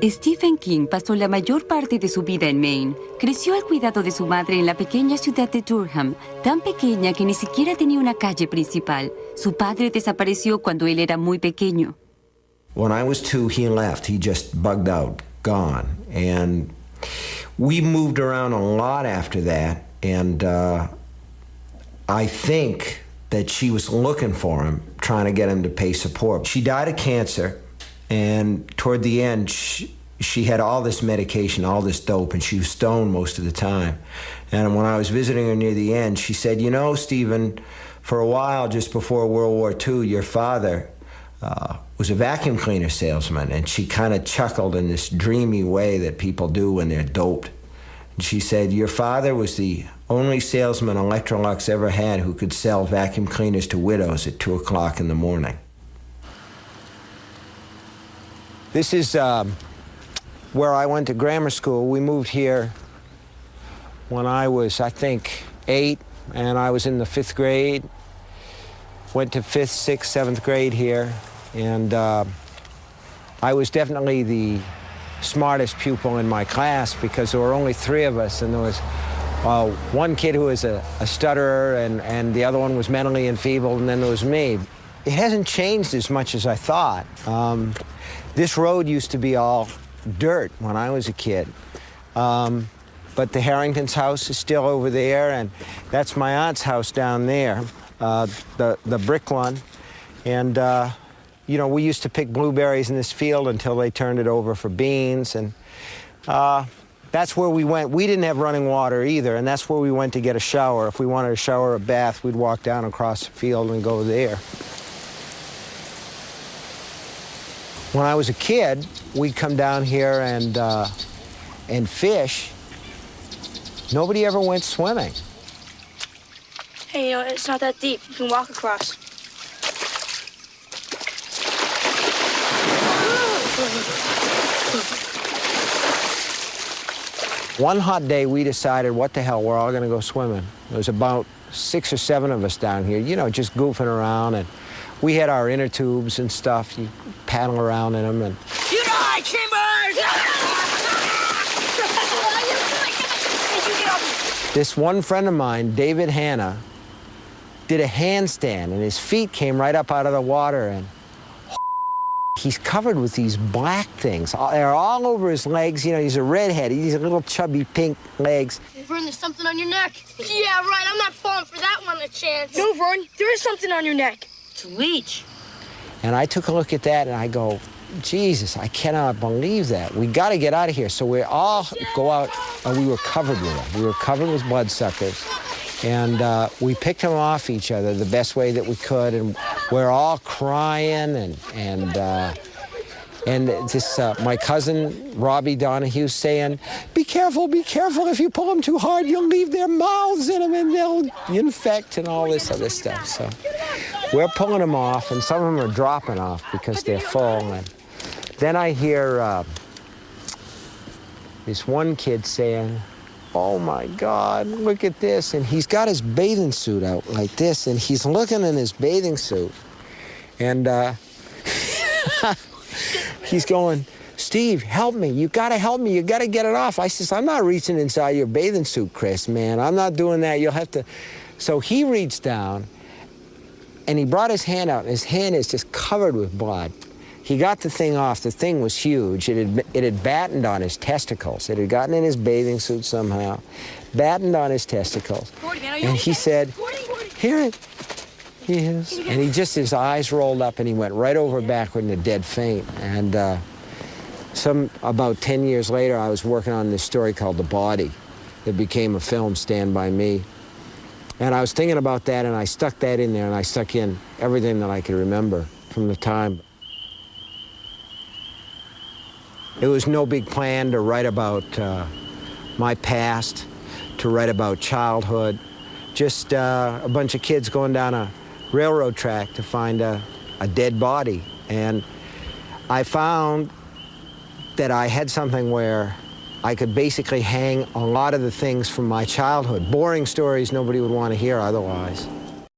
Stephen King pasó la mayor parte de su vida en Maine. Creció al cuidado de su madre en la pequeña ciudad de Durham, tan pequeña que ni siquiera tenía una calle principal. Su padre desapareció cuando él era muy pequeño. When I was 2, he left. He just bugged out, gone. And we moved around a lot after that, and I think that she was looking for him, trying to get him to pay support. She died of cancer. And toward the end, she had all this medication, all this dope, and she was stoned most of the time. And when I was visiting her near the end, she said, you know, Stephen, for a while, just before World War II, your father was a vacuum cleaner salesman. And she kind of chuckled in this dreamy way that people do when they're doped. And she said, your father was the only salesman Electrolux ever had who could sell vacuum cleaners to widows at 2 o'clock in the morning. This is where I went to grammar school. We moved here when I was, I think, 8, and I was in the 5th grade. Went to 5th, 6th, 7th grade here, and I was definitely the smartest pupil in my class because there were only 3 of us, and there was one kid who was a stutterer, and the other one was mentally enfeebled, and then there was me. It hasn't changed as much as I thought. This road used to be all dirt when I was a kid. But the Harrington's house is still over there, and that's my aunt's house down there, the brick one. And, you know, we used to pick blueberries in this field until they turned it over for beans, and that's where we went. We didn't have running water either, and that's where we went to get a shower. If we wanted a shower or a bath, we'd walk down across the field and go there. When I was a kid, we'd come down here and fish. Nobody ever went swimming. Hey, you know, it's not that deep. You can walk across. One hot day, we decided, what the hell, we're all going to go swimming. There was about 6 or 7 of us down here, you know, just goofing around, and we had our inner tubes and stuff. You paddle around in them, and You die, Chambers! this one friend of mine, David Hanna, did a handstand, and his feet came right up out of the water, and he's covered with these black things. They're all over his legs. You know, he's a redhead. He's little chubby pink legs. Vern, there's something on your neck. Yeah, right. I'm not falling for that one a chance. No, Vern, there is something on your neck. It's a leech. And I took a look at that, and I go, Jesus, I cannot believe that. We got to get out of here. So we all go out, and we were covered with it. We were covered with bloodsuckers. And we picked them off each other the best way that we could, and we're all crying, and this, my cousin, Robbie Donahue, saying, be careful, if you pull them too hard, you'll leave their mouths in them, and they'll infect, and all this other stuff. So we're pulling them off, and some of them are dropping off because they're full. And then I hear this one kid saying, oh my God, look at this. And he's got his bathing suit out like this, and he's looking in his bathing suit. And he's going, Steve, help me. You gotta help me. You gotta get it off. I says, I'm not reaching inside your bathing suit, Chris, man. I'm not doing that. You'll have to. So he reached down, and he brought his hand out, and his hand is just covered with blood. He got the thing off. The thing was huge. It had battened on his testicles. It had gotten in his bathing suit somehow, battened on his testicles. And he said, here it is. And he just, his eyes rolled up, and he went right over backward in a dead faint. And about 10 years later, I was working on this story called The Body that became a film, Stand By Me. And I was thinking about that, and I stuck that in there, and I stuck in everything that I could remember from the time. It was no big plan to write about my past, to write about childhood, just a bunch of kids going down a railroad track to find a dead body. And I found that I had something where I could basically hang a lot of the things from my childhood. Boring stories nobody would want to hear otherwise.